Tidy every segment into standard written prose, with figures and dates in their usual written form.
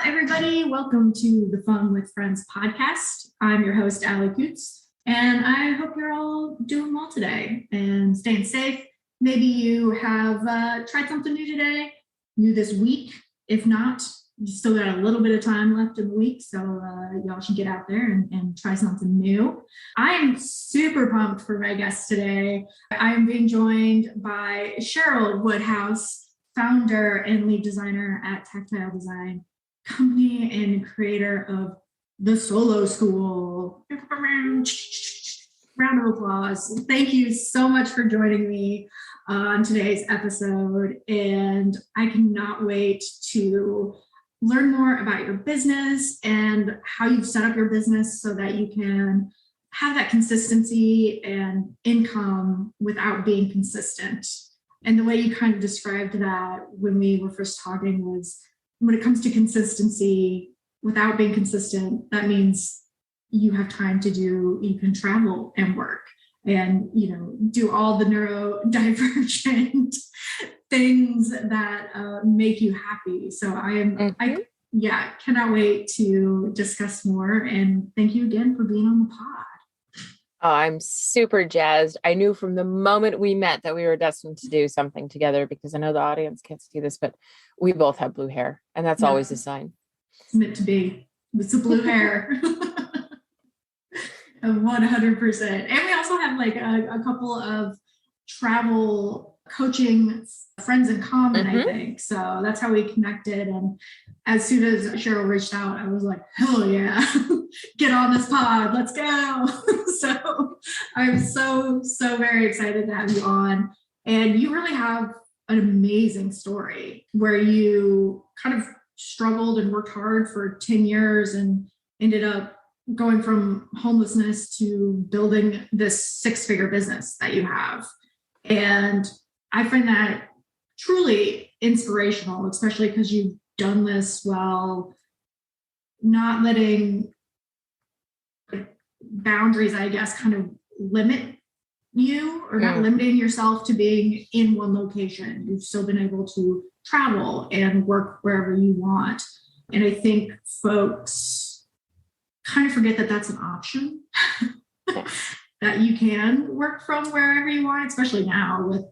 everybody. Welcome to the Fun with Friends podcast. I'm your host, 𝗴𝘂𝗲𝗀𝗁, and I hope you're all doing well today and staying safe. Maybe you have tried something new today, new this week. If not, you still got a little bit of time left in the week, so y'all should get out there and try something new. I am super pumped for my guest today. I am being joined by Cheryl Woodhouse, founder and lead designer at Tactile Design Company and creator of the Solo School. Round of applause. Thank you so much for joining me on today's episode. And I cannot wait to learn more about your business and how you've set up your business so that you can have that consistency and income without being consistent. And the way you kind of described that when we were first talking was, when it comes to consistency, without being consistent, that means you have time to you can travel and work and, do all the neurodivergent things that make you happy. So I cannot wait to discuss more. And thank you again for being on the pod. Oh, I'm super jazzed. I knew from the moment we met that we were destined to do something together, because I know the audience can't see this, but we both have blue hair, and that's always a sign. It's meant to be. It's the blue hair. 100%. And we also have like a couple of travel coaching friends in common, I think. So that's how we connected. And as soon as Cheryl reached out, I was like, hell yeah, get on this pod, let's go. So I'm so very excited to have you on. And you really have an amazing story where you kind of struggled and worked hard for 10 years and ended up going from homelessness to building this 6-figure business that you have. And I find that truly inspirational, especially because you've done this while not letting boundaries, I guess, kind of limit you, or not limiting yourself to being in one location. You've still been able to travel and work wherever you want. And I think folks kind of forget that that's an option, that you can work from wherever you want, especially now with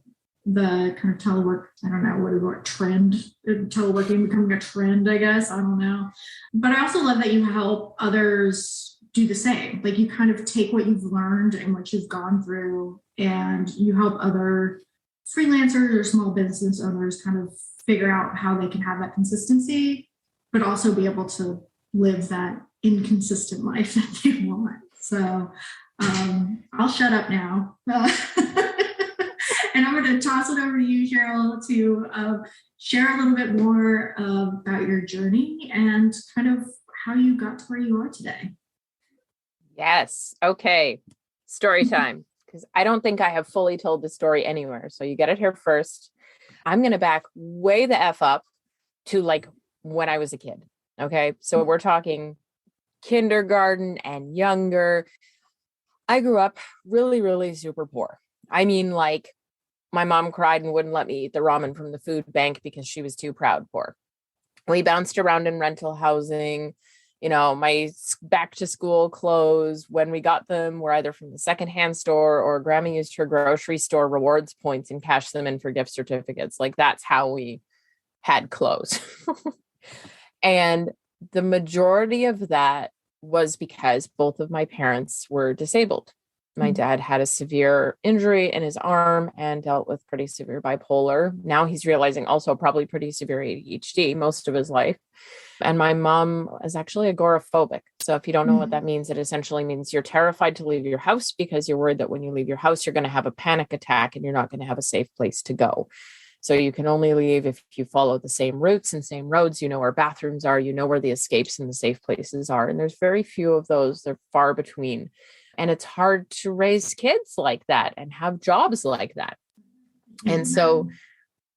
the kind of telework, I don't know, what trend, teleworking becoming a trend, I guess, I don't know. But I also love that you help others do the same. Like, you kind of take what you've learned and what you've gone through, and you help other freelancers or small business owners kind of figure out how they can have that consistency, but also be able to live that inconsistent life that they want. So I'll shut up now. And I'm going to toss it over to you, Cheryl, to share a little bit more about your journey and kind of how you got to where you are today. Yes. Okay. Story time. Because I don't think I have fully told the story anywhere. So you get it here first. I'm going to back way the F up to like when I was a kid. Okay. So we're talking kindergarten and younger. I grew up really, really super poor. I mean, like, my mom cried and wouldn't let me eat the ramen from the food bank because she was too proud poor. We bounced around in rental housing. My back to school clothes, when we got them, were either from the secondhand store, or Grandma used her grocery store rewards points and cashed them in for gift certificates. Like, that's how we had clothes. And the majority of that was because both of my parents were disabled. My dad had a severe injury in his arm and dealt with pretty severe bipolar. Now he's realizing also probably pretty severe ADHD most of his life. And my mom is actually agoraphobic. So if you don't know what that means, it essentially means you're terrified to leave your house because you're worried that when you leave your house, you're going to have a panic attack and you're not going to have a safe place to go. So you can only leave if you follow the same routes and same roads. You know where bathrooms are, you know where the escapes and the safe places are. And there's very few of those. They're far between. And it's hard to raise kids like that and have jobs like that. And so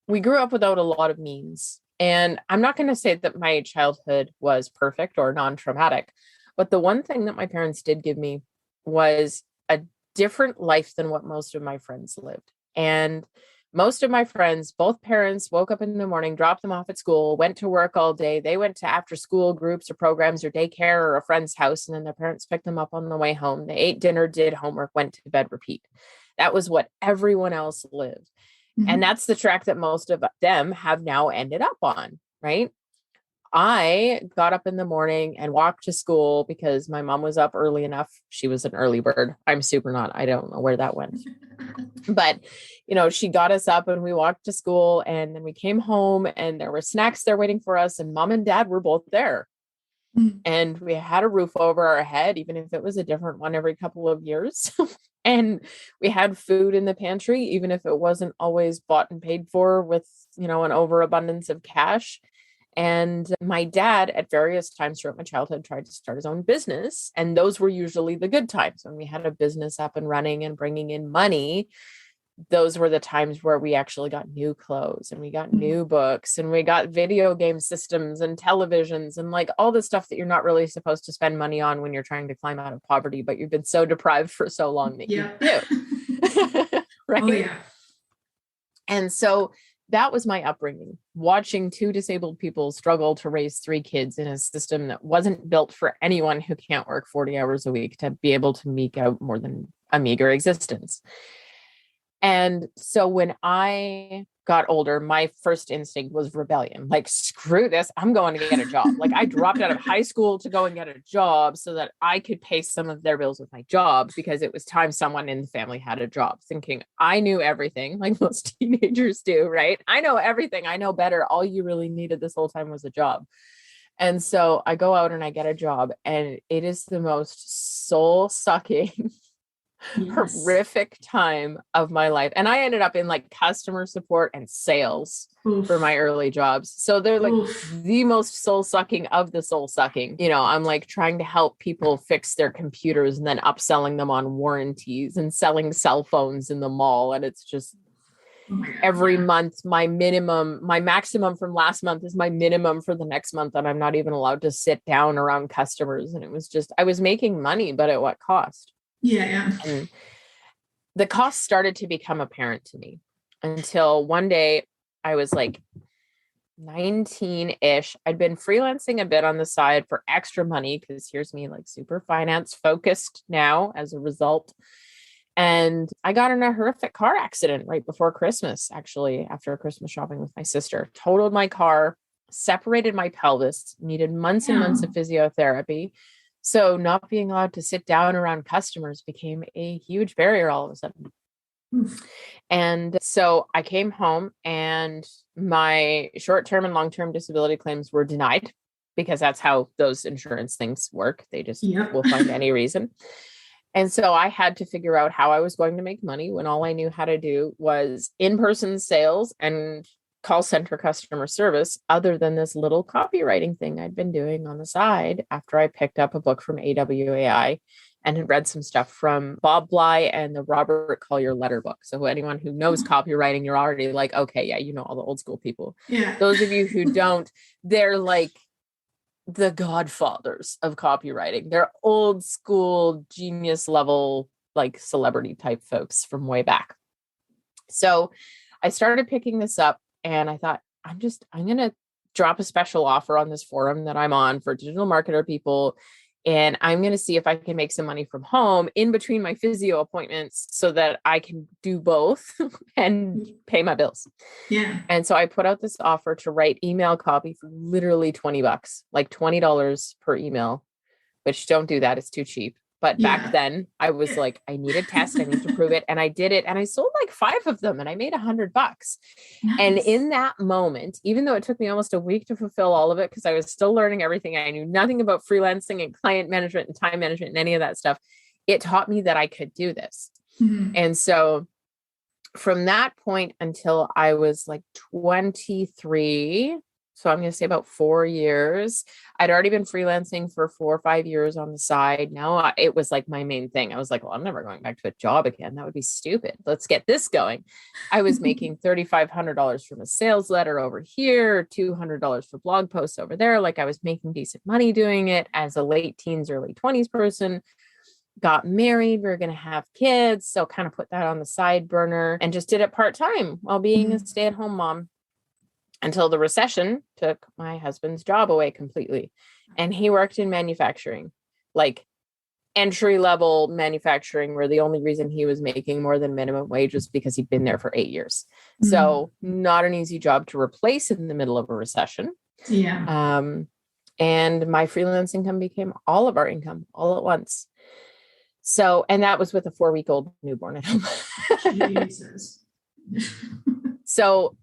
we grew up without a lot of means. And I'm not going to say that my childhood was perfect or non-traumatic, but the one thing that my parents did give me was a different life than what most of my friends lived. And Most of my friends, both parents woke up in the morning, dropped them off at school, went to work all day. They went to after school groups or programs or daycare or a friend's house. And then their parents picked them up on the way home. They ate dinner, did homework, went to bed, repeat. That was what everyone else lived. Mm-hmm. And that's the track that most of them have now ended up on, right? I got up in the morning and walked to school because my mom was up early enough. She was an early bird. I'm super not. I don't know where that went. But, she got us up and we walked to school, and then we came home and there were snacks there waiting for us, and mom and dad were both there. Mm. And we had a roof over our head, even if it was a different one every couple of years. And we had food in the pantry, even if it wasn't always bought and paid for with, an overabundance of cash. And my dad, at various times throughout my childhood, tried to start his own business. And those were usually the good times when we had a business up and running and bringing in money. Those were the times where we actually got new clothes and we got new books and we got video game systems and televisions and like all the stuff that you're not really supposed to spend money on when you're trying to climb out of poverty, but you've been so deprived for so long that you do. Right. Oh, yeah. And so that was my upbringing, watching two disabled people struggle to raise three kids in a system that wasn't built for anyone who can't work 40 hours a week to be able to eke out more than a meager existence. And so when I got older, my first instinct was rebellion. Like, screw this, I'm going to get a job. Like, I dropped out of high school to go and get a job so that I could pay some of their bills with my job, because it was time someone in the family had a job, thinking I knew everything, like most teenagers do, right? I know everything. I know better. All you really needed this whole time was a job. And so I go out and I get a job, and it is the most soul-sucking, horrific time of my life. And I ended up in like customer support and sales for my early jobs. So they're like the most soul sucking of the soul sucking. I'm like trying to help people fix their computers and then upselling them on warranties and selling cell phones in the mall. And it's just every month, my maximum from last month is my minimum for the next month. And I'm not even allowed to sit down around customers. And it was just, I was making money, but at what cost? Yeah. And the cost started to become apparent to me until one day I was like 19-ish. I'd been freelancing a bit on the side for extra money, because here's me like super finance focused now as a result. And I got in a horrific car accident right before Christmas, actually, after Christmas shopping with my sister. Totaled my car, separated my pelvis, needed months and months of physiotherapy. So not being allowed to sit down around customers became a huge barrier all of a sudden. And so I came home and my short-term and long-term disability claims were denied, because that's how those insurance things work. They just will find any reason. And so I had to figure out how I was going to make money when all I knew how to do was in-person sales and call center customer service, other than this little copywriting thing I'd been doing on the side after I picked up a book from AWAI and had read some stuff from Bob Bly and the Robert Collier letter book. So anyone who knows copywriting, you're already like, okay, yeah, all the old school people. Yeah. Those of you who don't, they're like the godfathers of copywriting. They're old school genius level, like celebrity type folks from way back. So I started picking this up. And I thought, I'm going to drop a special offer on this forum that I'm on for digital marketer people. And I'm going to see if I can make some money from home in between my physio appointments so that I can do both and pay my bills. Yeah. And so I put out this offer to write email copy for literally $20, like $20 per email, which don't do that. It's too cheap. But back then I was like, I need a test. I need to prove it. And I did it. And I sold like 5 of them and I made $100. Nice. And in that moment, even though it took me almost a week to fulfill all of it, because I was still learning everything, I knew nothing about freelancing and client management and time management and any of that stuff. It taught me that I could do this. Mm-hmm. And so from that point until I was like 23, so I'm going to say about 4 years. I'd already been freelancing for 4 or 5 years on the side. Now it was like my main thing. I was like, well, I'm never going back to a job again. That would be stupid. Let's get this going. I was making $3,500 from a sales letter over here, $200 for blog posts over there. Like I was making decent money doing it as a late teens, early 20s person. got married. We were going to have kids. So kind of put that on the side burner and just did it part-time while being a stay-at-home mom until the recession took my husband's job away completely. And he worked in manufacturing, like entry-level manufacturing, where the only reason he was making more than minimum wage was because he'd been there for 8 years. So not an easy job to replace in the middle of a recession. Yeah. And my freelance income became all of our income all at once. So, and that was with a 4-week-old newborn at home. Jesus. So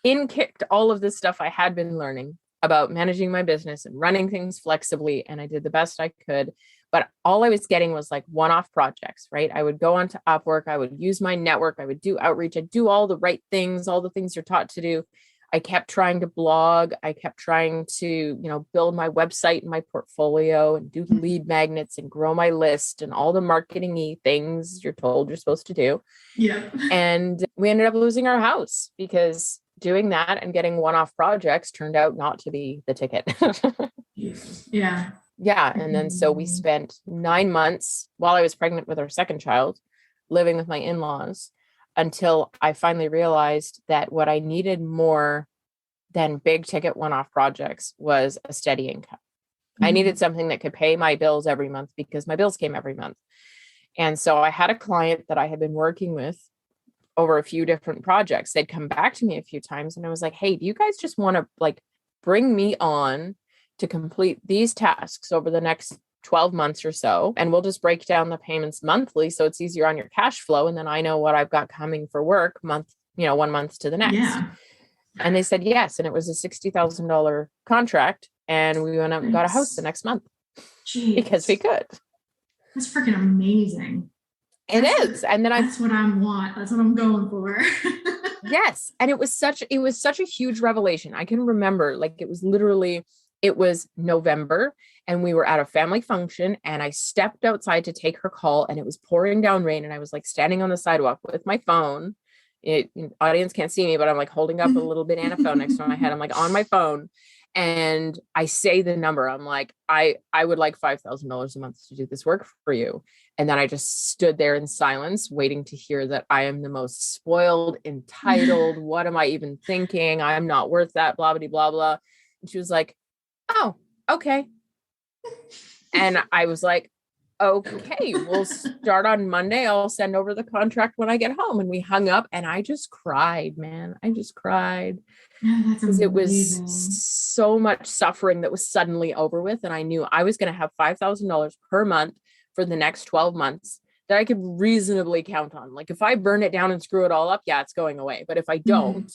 in kicked all of this stuff I had been learning about managing my business and running things flexibly. And I did the best I could. But all I was getting was like one-off projects, right? I would go onto Upwork. I would use my network. I would do outreach. I'd do all the right things, all the things you're taught to do. I kept trying to blog. I kept trying to, build my website and my portfolio and do lead magnets and grow my list and all the marketing-y things you're told you're supposed to do. Yeah. And we ended up losing our house because doing that and getting one-off projects turned out not to be the ticket. Yeah. Yeah. And then so we spent 9 months while I was pregnant with our second child, living with my in-laws, until I finally realized that what I needed more than big ticket one-off projects was a steady income. I needed something that could pay my bills every month because my bills came every month. And so I had a client that I had been working with over a few different projects. They'd come back to me a few times and I was like, hey, do you guys just want to like bring me on to complete these tasks over the next 12 months or so, and we'll just break down the payments monthly so it's easier on your cash flow, and then I know what I've got coming for work month, 1 month to the next. Yeah. And they said yes, and it was a $60,000 contract, and we went out and got a house the next month. Jeez. Because we could. That's freaking amazing. And then that's what I want. That's what I'm going for. Yes, and it was such a huge revelation. I can remember, like, it was November and we were at a family function and I stepped outside to take her call and it was pouring down rain. And I was like standing on the sidewalk with my phone. Audience can't see me, but I'm like holding up a little banana phone next to my head. I'm like on my phone and I say the number. I'm like, I would like $5,000 a month to do this work for you. And then I just stood there in silence, waiting to hear that I am the most spoiled, entitled. What am I even thinking? I'm not worth that, blah, blah, blah, blah. And she was like, oh, okay. And I was like, okay, we'll start on Monday. I'll send over the contract when I get home. And we hung up and I just cried, man. I just cried. Yeah, that's amazing. It was so much suffering that was suddenly over with. And I knew I was going to have $5,000 per month for the next 12 months that I could reasonably count on. Like if I burn it down and screw it all up, yeah, it's going away. But if I don't,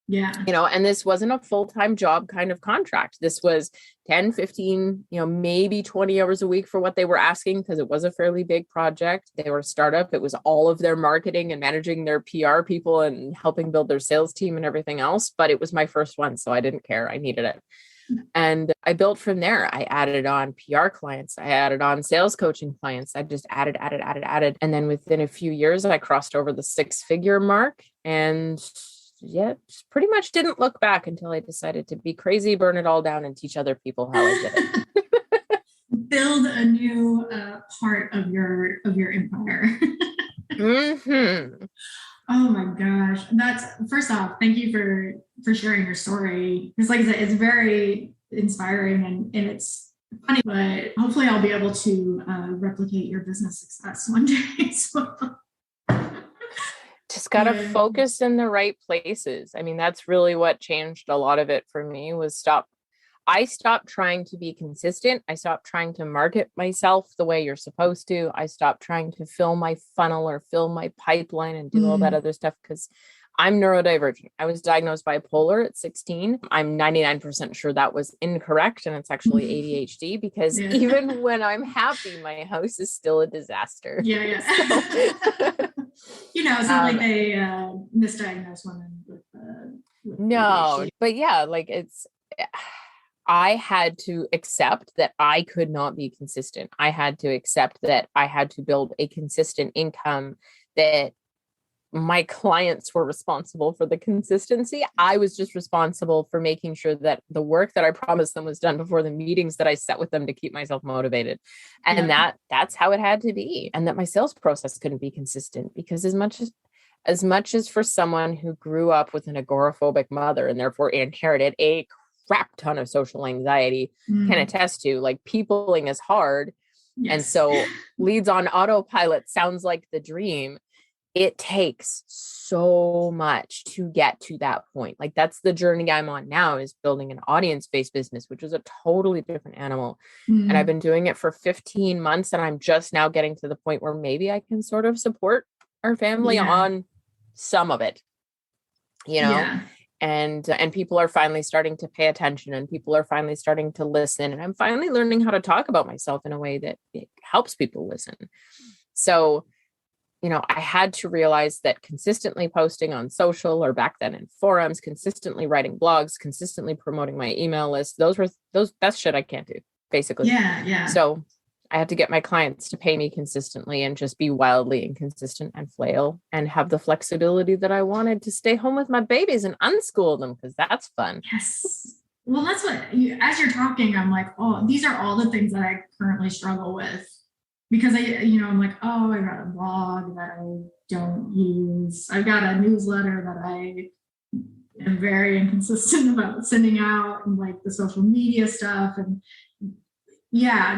yeah. And this wasn't a full-time job kind of contract. This was 10, 15, maybe 20 hours a week for what they were asking because it was a fairly big project. They were a startup. It was all of their marketing and managing their PR people and helping build their sales team and everything else. But it was my first one, so I didn't care. I needed it. And I built from there. I added on PR clients. I added on sales coaching clients. I just added. And then within a few years, I crossed over the 6-figure mark and just pretty much didn't look back until I decided to be crazy, burn it all down, and teach other people how I did it. Build a new part of your empire. Oh my gosh. That's, first off, thank you for sharing your story. Because like I said, it's very inspiring and it's funny, but hopefully I'll be able to replicate your business success one day. So. Just got to focus in the right places. I mean, that's really what changed a lot of it for me was I stopped trying to be consistent. I stopped trying to market myself the way you're supposed to. I stopped trying to fill my funnel or fill my pipeline and do all that other stuff because I'm neurodivergent. I was diagnosed bipolar at 16. I'm 99% sure that was incorrect. And it's actually ADHD because even when I'm happy, my house is still a disaster. Yeah. So. It's not like they misdiagnose women with no, ADHD. But yeah, like I had to accept that I could not be consistent. I had to accept that I had to build a consistent income that my clients were responsible for the consistency. I was just responsible for making sure that the work that I promised them was done before the meetings that I set with them to keep myself motivated. And that's how it had to be. And that my sales process couldn't be consistent, because as much as for someone who grew up with an agoraphobic mother and therefore inherited a crap ton of social anxiety, can attest to, like, peopling is hard. Yes. And so leads on autopilot sounds like the dream. It takes so much to get to that point. Like, that's the journey I'm on now, is building an audience-based business, which is a totally different animal. And I've been doing it for 15 months. And I'm just now getting to the point where maybe I can sort of support our family on some of it, you know? And people are finally starting to pay attention, and people are finally starting to listen. And I'm finally learning how to talk about myself in a way that it helps people listen. So, you know, I had to realize that consistently posting on social, or back then in forums, consistently writing blogs, consistently promoting my email list, that's shit I can't do, basically. Yeah. So I had to get my clients to pay me consistently and just be wildly inconsistent and flail, and have the flexibility that I wanted to stay home with my babies and unschool them, because that's fun. Yes. Well, that's what, as you're talking, I'm like, oh, these are all the things that I currently struggle with. Because I'm like, oh, I got a blog that I don't use. I've got a newsletter that I am very inconsistent about sending out, and like the social media stuff. And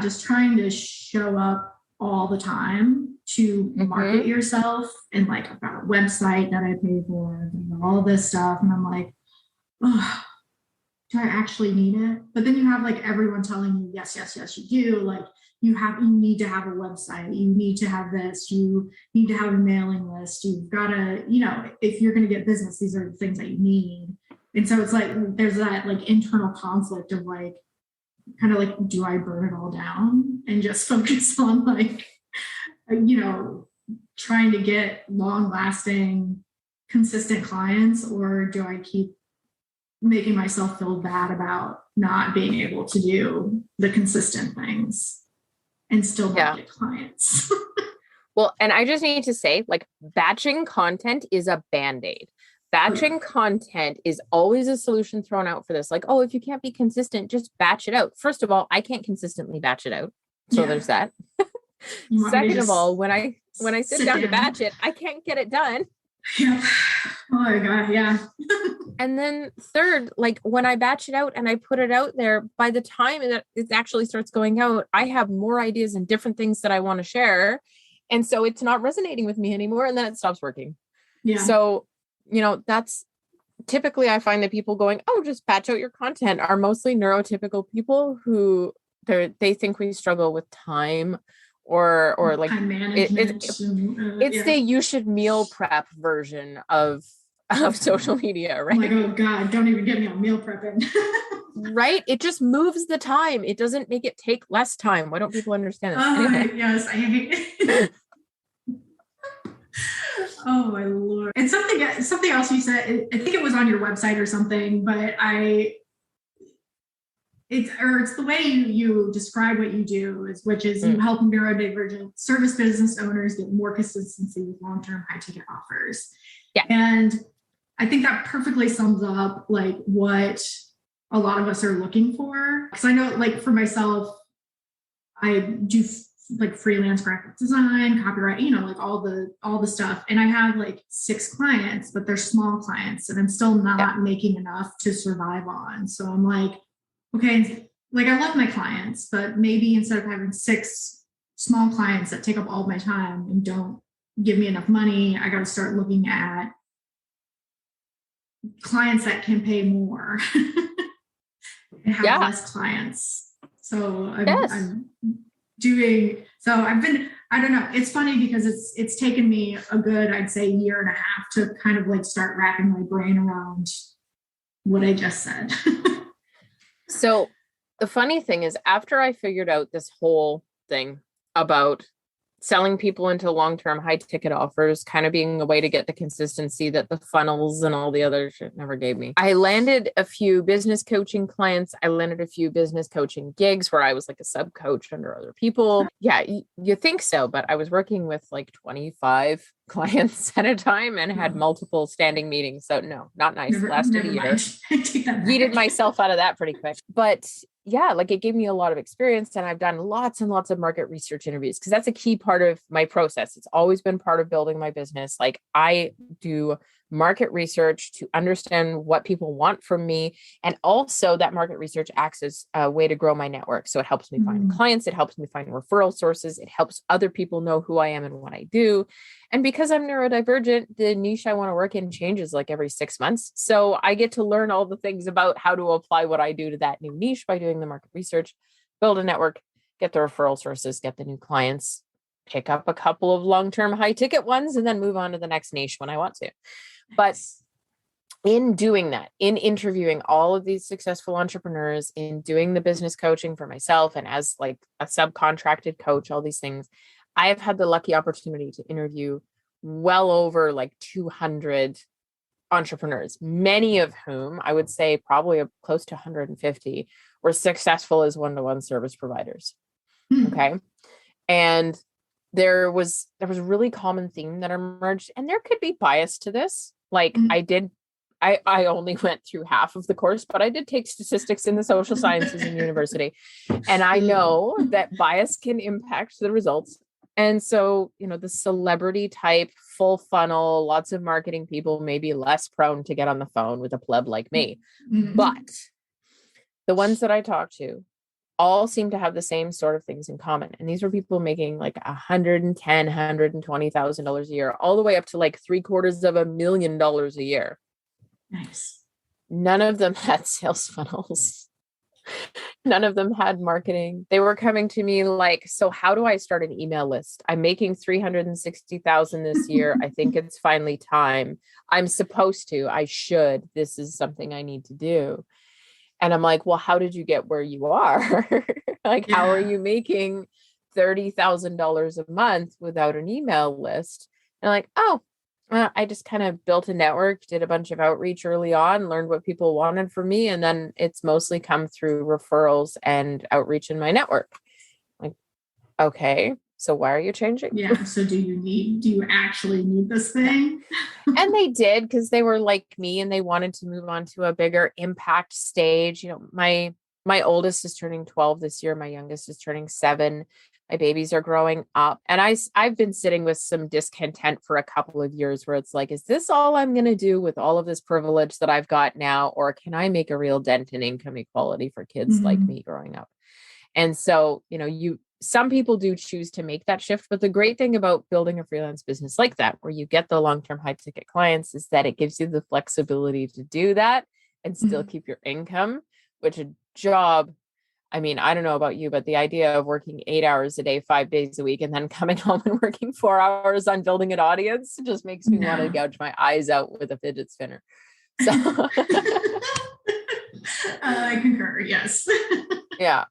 just trying to show up all the time to market yourself. And like, I've got a website that I pay for and all this stuff. And I'm like, oh, do I actually need it? But then you have like everyone telling you, yes, you do. Like, you need to have a website. You need to have this. You need to have a mailing list. You've got to, if you're going to get business, these are the things that you need. And so it's like, there's that like internal conflict of like, kind of like, do I burn it all down and just focus on like, trying to get long lasting, consistent clients? Or do I keep making myself feel bad about not being able to do the consistent things and still get clients? Well, and I just need to say, like, batching content is a Band-Aid. Batching content is always a solution thrown out for this. Like, oh, if you can't be consistent, just batch it out. First of all, I can't consistently batch it out. So there's that. Second of all, when I sit down to batch it, I can't get it done. Yeah. Oh my God. Yeah. And then third, like, when I batch it out and I put it out there, by the time that it actually starts going out, I have more ideas and different things that I want to share. And so it's not resonating with me anymore. And then it stops working. Yeah. So, that's typically, I find that people going, oh, just batch out your content, are mostly neurotypical people who they think we struggle with time or like time management. It's the you should meal prep version of social media, right? Like, oh God, don't even get me on meal prepping. Right? It just moves the time. It doesn't make it take less time. Why don't people understand this? Anyway. Yes, I hate it. Oh my Lord. And something else you said, I think it was on your website or something, but it's the way you describe what you do, which is you help neurodivergent service business owners get more consistency with long-term high-ticket offers. Yeah. And I think that perfectly sums up like what a lot of us are looking for. Because I know, like, for myself, I do like freelance graphic design, copyright, like all the stuff. And I have like 6 clients, but they're small clients, and I'm still not making enough to survive on. So I'm like, okay, like, I love my clients, but maybe instead of having 6 small clients that take up all my time and don't give me enough money, I got to start looking at clients that can pay more and have less clients. So I'm doing, so I've been, I don't know. It's funny because it's taken me a good, I'd say, year and a half to kind of like start wrapping my brain around what I just said. So the funny thing is, after I figured out this whole thing about selling people into long-term high ticket offers, kind of being a way to get the consistency that the funnels and all the other shit never gave me. I landed a few business coaching clients. I landed a few business coaching gigs where I was like a sub coach under other people. Yeah, you think so, but I was working with like 25 clients at a time and had multiple standing meetings. So no, not nice. Lasted a year. Yeeted myself out of that pretty quick. But yeah, like it gave me a lot of experience, and I've done lots and lots of market research interviews because that's a key part of my process. It's always been part of building my business. Like I do market research to understand what people want from me. And also that market research acts as a way to grow my network. So it helps me find clients. It helps me find referral sources. It helps other people know who I am and what I do. And because I'm neurodivergent, the niche I want to work in changes like every 6 months. So I get to learn all the things about how to apply what I do to that new niche by doing the market research, build a network, get the referral sources, get the new clients, pick up a couple of long-term high ticket ones, and then move on to the next niche when I want to. But in doing that, in interviewing all of these successful entrepreneurs, in doing the business coaching for myself and as like a subcontracted coach, all these things, I have had the lucky opportunity to interview well over like 200 entrepreneurs, many of whom I would say probably close to 150 were successful as one-to-one service providers. Okay. And there was a really common theme that emerged, and there could be bias to this. Like I only went through half of the course, but I did take statistics in the social sciences in university. And I know that bias can impact the results. And so, you know, the celebrity type, full funnel, lots of marketing people may be less prone to get on the phone with a pleb like me. But the ones that I talked to all seem to have the same sort of things in common. And these were people making like $110,000, $120,000 a year, all the way up to like $750,000 a year. Nice. None of them had sales funnels. None of them had marketing. They were coming to me like, so how do I start an email list? I'm making $360,000 this year. I think it's finally time. I'm supposed to, I should, this is something I need to do. And I'm like, well, how did you get where you are? Like, how are you making $30,000 a month without an email list? And like, oh, I just kind of built a network, did a bunch of outreach early on, learned what people wanted from me. And then it's mostly come through referrals and outreach in my network. Like, okay, so why are you changing? Yeah. So do you actually need this thing? And they did, because they were like me and they wanted to move on to a bigger impact stage. You know, my oldest is turning 12 this year. My youngest is turning 7. My babies are growing up. And I've been sitting with some discontent for a couple of years where it's like, is this all I'm going to do with all of this privilege that I've got now? Or can I make a real dent in income equality for kids like me growing up? And so, you know, some people do choose to make that shift. But the great thing about building a freelance business like that, where you get the long-term high ticket clients, is that it gives you the flexibility to do that and still keep your income, which a job, I mean, I don't know about you, but the idea of working 8 hours a day, 5 days a week, and then coming home and working 4 hours on building an audience just makes me want to gouge my eyes out with a fidget spinner. So I concur. Yes. Yeah.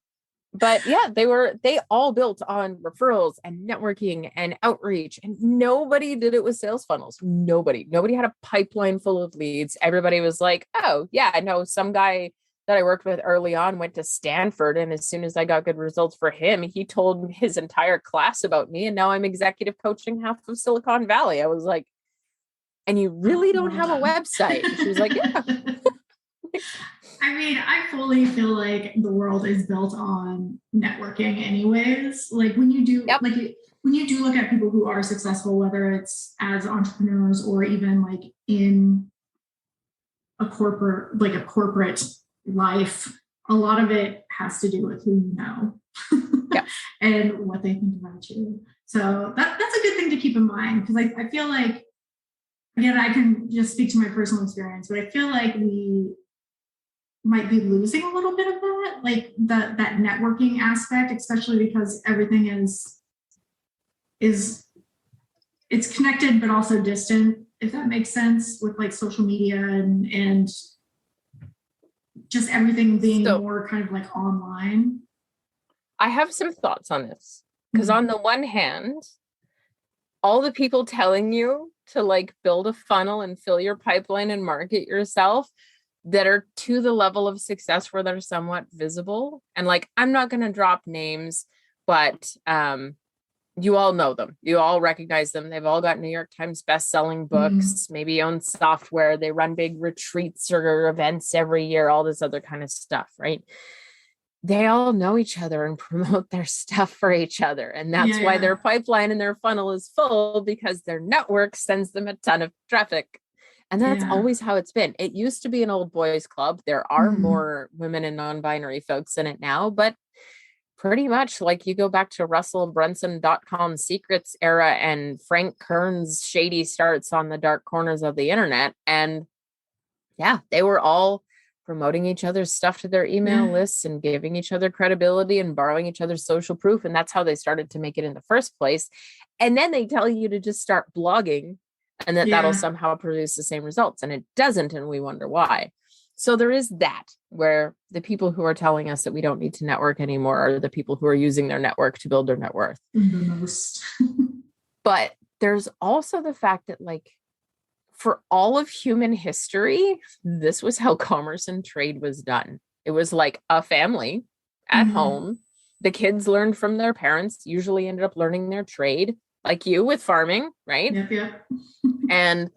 But yeah, they all built on referrals and networking and outreach, and nobody did it with sales funnels. Nobody had a pipeline full of leads. Everybody was like, oh yeah, I know some guy that I worked with early on went to Stanford. And as soon as I got good results for him, he told his entire class about me. And now I'm executive coaching half of Silicon Valley. I was like, and you really don't have a website? And she was like, yeah. I mean, I fully feel like the world is built on networking anyways. Like when you do, when you do look at people who are successful, whether it's as entrepreneurs or even like in a corporate life, a lot of it has to do with who you know and what they think about you. So that's a good thing to keep in mind, because I feel like, again, I can just speak to my personal experience, but I feel like we might be losing a little bit of that, like that networking aspect, especially because everything is it's connected but also distant, if that makes sense, with like social media and just everything being more kind of like online. I have some thoughts on this, because on the one hand, all the people telling you to like build a funnel and fill your pipeline and market yourself that are to the level of success where they're somewhat visible. And like, I'm not going to drop names, but you all know them. You all recognize them. They've all got New York Times best-selling books, maybe own software. They run big retreats or events every year, all this other kind of stuff, right? They all know each other and promote their stuff for each other. And that's why their pipeline and their funnel is full, because their network sends them a ton of traffic. And that's always how it's been. It used to be an old boys club. There are more women and non-binary folks in it now, but pretty much like you go back to russellbrunson.com secrets era and Frank Kern's shady starts on the dark corners of the internet. And yeah, they were all promoting each other's stuff to their email lists and giving each other credibility and borrowing each other's social proof. And that's how they started to make it in the first place. And then they tell you to just start blogging and that'll somehow produce the same results. And it doesn't. And we wonder why. So there is that, where the people who are telling us that we don't need to network anymore are the people who are using their network to build their net worth. The most. But there's also the fact that, like, for all of human history, this was how commerce and trade was done. It was like a family at home. The kids learned from their parents, usually ended up learning their trade, like you with farming, right? Yep. And,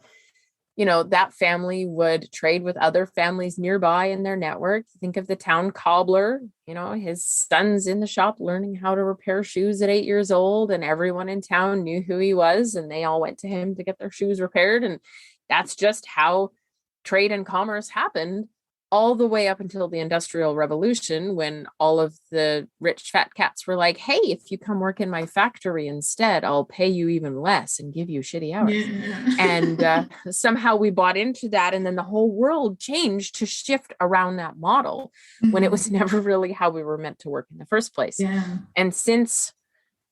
you know, that family would trade with other families nearby in their network. Think of the town cobbler, you know, his son's in the shop learning how to repair shoes at 8 years old, and everyone in town knew who he was, and they all went to him to get their shoes repaired. And that's just how trade and commerce happened all the way up until the Industrial Revolution, when all of the rich fat cats were like, hey, if you come work in my factory instead, I'll pay you even less and give you shitty hours. And somehow we bought into that. And then the whole world changed to shift around that model when it was never really how we were meant to work in the first place. And since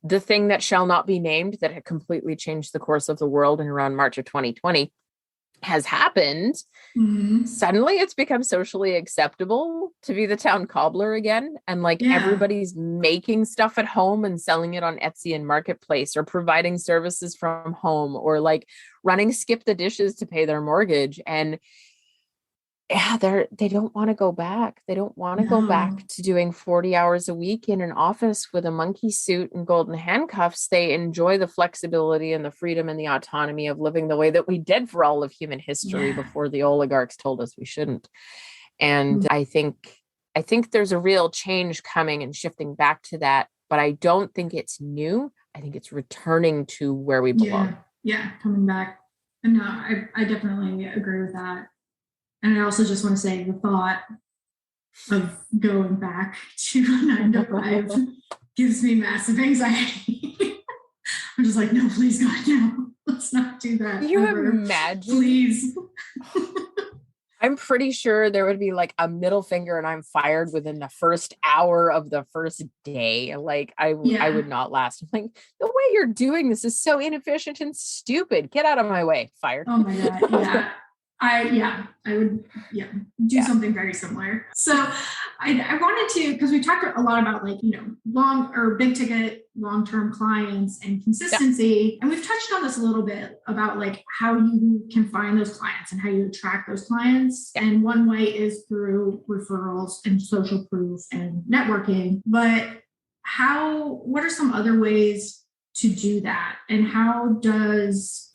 the thing that shall not be named that had completely changed the course of the world in around March of 2020 has happened, suddenly it's become socially acceptable to be the town cobbler again. And like everybody's making stuff at home and selling it on Etsy and Marketplace, or providing services from home, or like running skip the dishes to pay their mortgage. And they don't want to go back. They don't want to go back to doing 40 hours a week in an office with a monkey suit and golden handcuffs. They enjoy the flexibility and the freedom and the autonomy of living the way that we did for all of human history before the oligarchs told us we shouldn't. And I think there's a real change coming and shifting back to that, but I don't think it's new. I think it's returning to where we belong. Yeah, coming back. And no, I definitely agree with that. And I also just want to say the thought of going back to 9 to 5 gives me massive anxiety. I'm just like, no, please, God, no. Let's not do that. Can you imagine? Please. I'm pretty sure there would be like a middle finger and I'm fired within the first hour of the first day. Like I would not last. I'm like, the way you're doing this is so inefficient and stupid. Get out of my way. Fired. Oh my God. Yeah. I would do something very similar. So I wanted to, because we talked a lot about like, you know, long or big ticket, long-term clients and consistency. And we've touched on this a little bit about like how you can find those clients and how you attract those clients. And one way is through referrals and social proof and networking. But what are some other ways to do that? And how does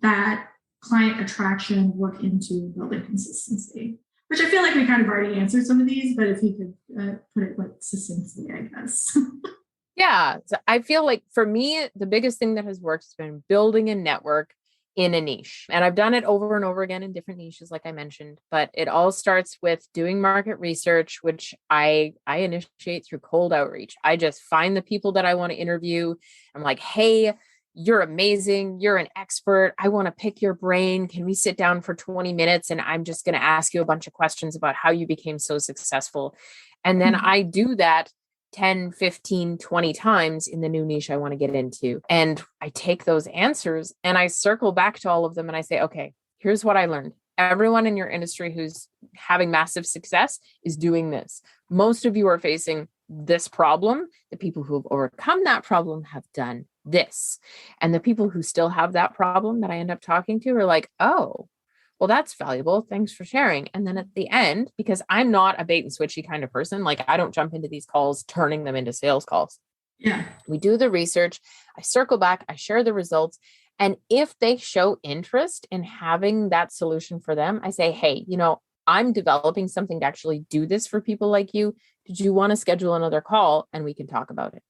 that client attraction work into building consistency? Which I feel like we kind of already answered some of these, but if you could put it like succinctly, I guess. Yeah. So I feel like for me, the biggest thing that has worked has been building a network in a niche. And I've done it over and over again in different niches, like I mentioned, but it all starts with doing market research, which I initiate through cold outreach. I just find the people that I want to interview. I'm like, hey, you're amazing. You're an expert. I want to pick your brain. Can we sit down for 20 minutes? And I'm just going to ask you a bunch of questions about how you became so successful. And then I do that 10, 15, 20 times in the new niche I want to get into. And I take those answers and I circle back to all of them and I say, okay, here's what I learned. Everyone in your industry who's having massive success is doing this. Most of you are facing this problem. The people who have overcome that problem have done this. And the people who still have that problem that I end up talking to are like, oh, well, that's valuable. Thanks for sharing. And then at the end, because I'm not a bait and switchy kind of person, like I don't jump into these calls, turning them into sales calls. Yeah. We do the research. I circle back, I share the results. And if they show interest in having that solution for them, I say, hey, I'm developing something to actually do this for people like you. Did you want to schedule another call and we can talk about it?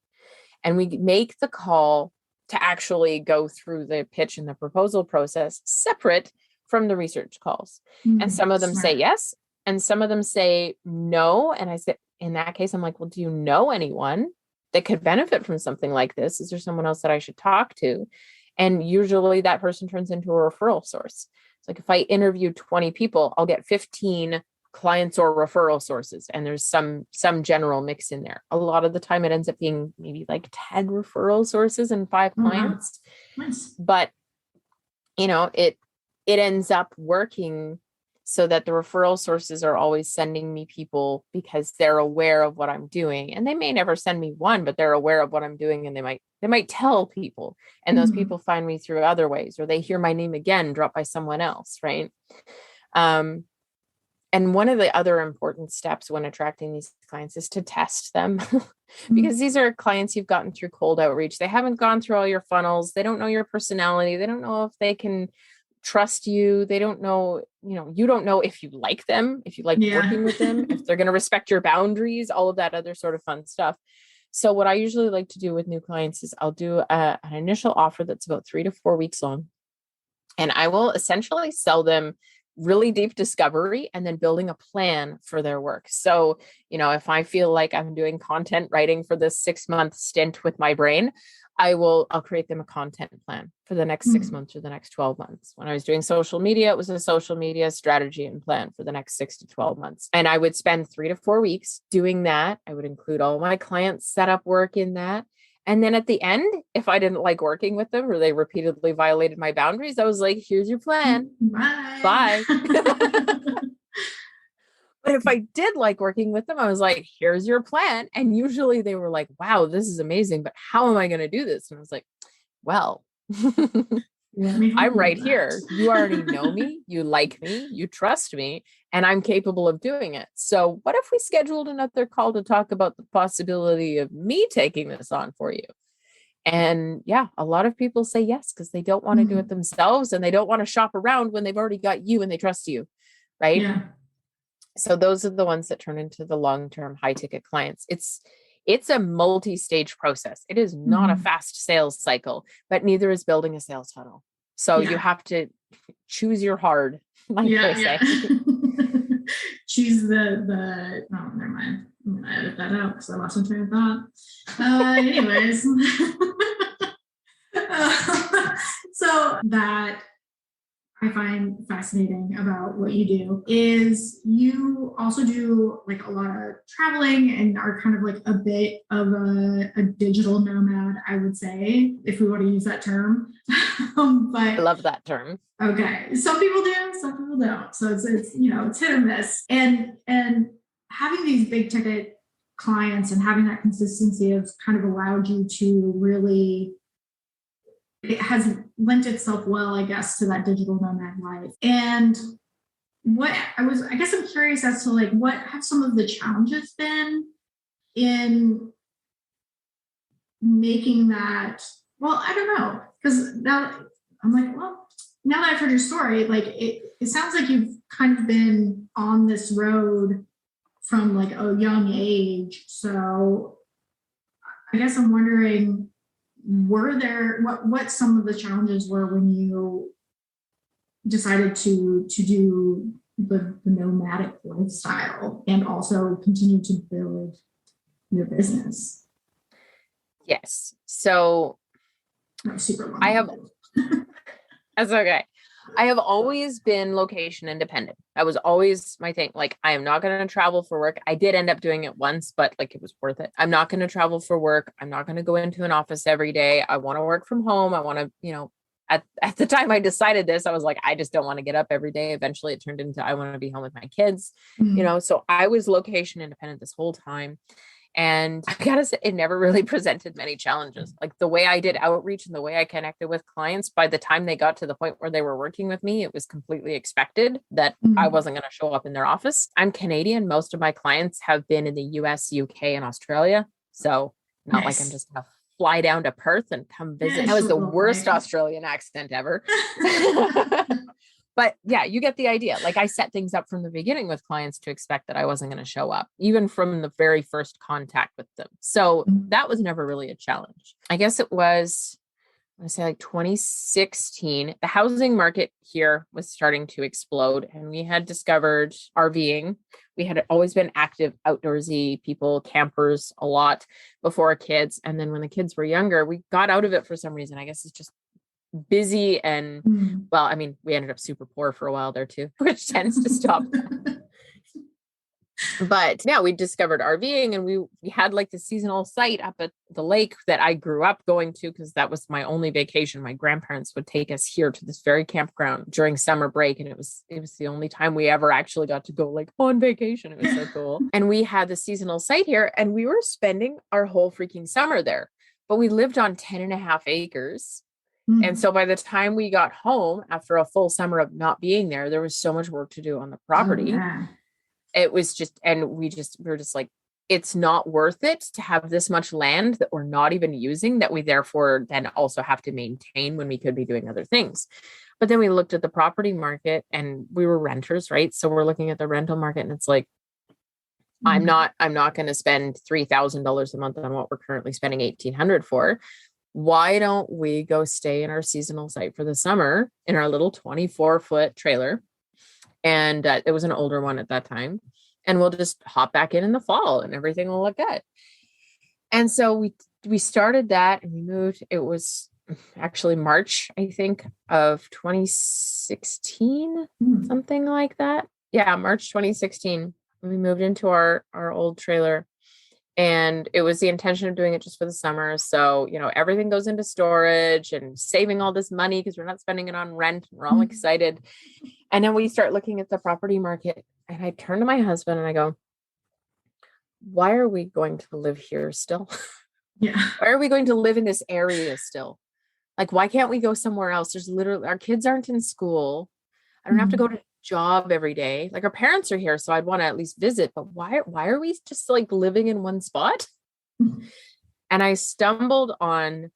And we make the call to actually go through the pitch and the proposal process separate from the research calls. And some of them say yes, and some of them say no. And I said, in that case, I'm like, well, do you know anyone that could benefit from something like this? Is there someone else that I should talk to? And usually that person turns into a referral source. It's like if I interview 20 people, I'll get 15 clients or referral sources. And there's some general mix in there. A lot of the time it ends up being maybe like 10 referral sources and 5 clients. Nice. But, it ends up working so that the referral sources are always sending me people because they're aware of what I'm doing. And they may never send me one, but they're aware of what I'm doing. And they might tell people, and those people find me through other ways, or they hear my name again, dropped by someone else. Right. And one of the other important steps when attracting these clients is to test them because these are clients you've gotten through cold outreach. They haven't gone through all your funnels. They don't know your personality. They don't know if they can trust you. They don't know, you don't know if you like them, if you like working with them, if they're going to respect your boundaries, all of that other sort of fun stuff. So what I usually like to do with new clients is I'll do an initial offer that's about 3 to 4 weeks long. And I will essentially sell them really deep discovery and then building a plan for their work. So, if I feel like I'm doing content writing for this 6-month stint with my brain, I'll create them a content plan for the next 6 months or the next 12 months. When I was doing social media, it was a social media strategy and plan for the next 6 to 12 months. And I would spend 3 to 4 weeks doing that. I would include all my clients' setup work in that. And then at the end, if I didn't like working with them or they repeatedly violated my boundaries, I was like, here's your plan. Bye. But if I did like working with them, I was like, here's your plan. And usually they were like, wow, this is amazing, but how am I going to do this? And I was like, well, I'm right here. You already know me. You like me. You trust me. And I'm capable of doing it. So what if we scheduled another call to talk about the possibility of me taking this on for you? And a lot of people say yes, because they don't want to do it themselves and they don't want to shop around when they've already got you and they trust you. Right. Yeah. So those are the ones that turn into the long-term high ticket clients. It's a multi-stage process. It is not a fast sales cycle, but neither is building a sales funnel. So you have to choose your hard, like they say. Choose the oh, never mind. I'm gonna edit that out because I lost my train of thought. Anyways. So that I find fascinating about what you do is you also do like a lot of traveling and are kind of like a bit of a digital nomad, I would say, if we want to use that term. But I love that term. Okay. Some people do, some people don't. So it's it's hit or miss. And having these big ticket clients and having that consistency has kind of allowed you to really, it has lent itself well, I guess, to that digital nomad life. And I guess I'm curious as to like, what have some of the challenges been in making that, well, I don't know, because now I'm like, well, now that I've heard your story, like it sounds like you've kind of been on this road from like a young age. So I guess I'm wondering, were there what some of the challenges were when you decided to do the nomadic lifestyle and also continue to build your business? Yes. So super long. I have that's okay. I have always been location independent. That was always my thing. Like, I am not going to travel for work. I did end up doing it once, but like, it was worth it. I'm not going to travel for work. I'm not going to go into an office every day. I want to work from home. I want to, at the time I decided this, I was like, I just don't want to get up every day. Eventually it turned into, I want to be home with my kids, so I was location independent this whole time. And I gotta say, it never really presented many challenges. Like the way I did outreach and the way I connected with clients, by the time they got to the point where they were working with me, it was completely expected that I wasn't going to show up in their office. I'm Canadian. Most of my clients have been in the US, UK, and Australia. So not like I'm just going to fly down to Perth and come visit. That was the worst Australian accent ever. But yeah, you get the idea. Like I set things up from the beginning with clients to expect that I wasn't going to show up, even from the very first contact with them. So that was never really a challenge. I guess it was, I want to say like 2016, the housing market here was starting to explode and we had discovered RVing. We had always been active outdoorsy people, campers a lot before kids. And then when the kids were younger, we got out of it for some reason. I guess it's just busy and well, I mean, we ended up super poor for a while there too, which tends to stop. But yeah, we discovered RVing and we had like the seasonal site up at the lake that I grew up going to because that was my only vacation. My grandparents would take us here to this very campground during summer break. And it was the only time we ever actually got to go like on vacation. It was so cool. And we had the seasonal site here and we were spending our whole freaking summer there, but we lived on 10.5 acres. And so by the time we got home after a full summer of not being there, there was so much work to do on the property. Oh, yeah. It was just, and we were just like, it's not worth it to have this much land that we're not even using that we therefore then also have to maintain when we could be doing other things. But then we looked at the property market and we were renters, right? So we're looking at the rental market and it's like, I'm not going to spend $3,000 a month on what we're currently spending $1,800 for. Why don't we go stay in our seasonal site for the summer in our little 24-foot trailer? And it was an older one at that time. And we'll just hop back in the fall and everything will look good. And so we started that and we moved. It was actually March, I think, of 2016, something like that. Yeah, March 2016. We moved into our old trailer. And it was the intention of doing it just for the summer. So, you know, everything goes into storage and saving all this money because we're not spending it on rent. We're all excited. And then we start looking at the property market and I turn to my husband and I go, why are we going to live here still? Yeah. Why are we going to live in this area still? Like, why can't we go somewhere else? There's literally, our kids aren't in school. I don't have to go to job every day. Like our parents are here, so I'd want to at least visit, but why are we just like living in one spot? And I stumbled on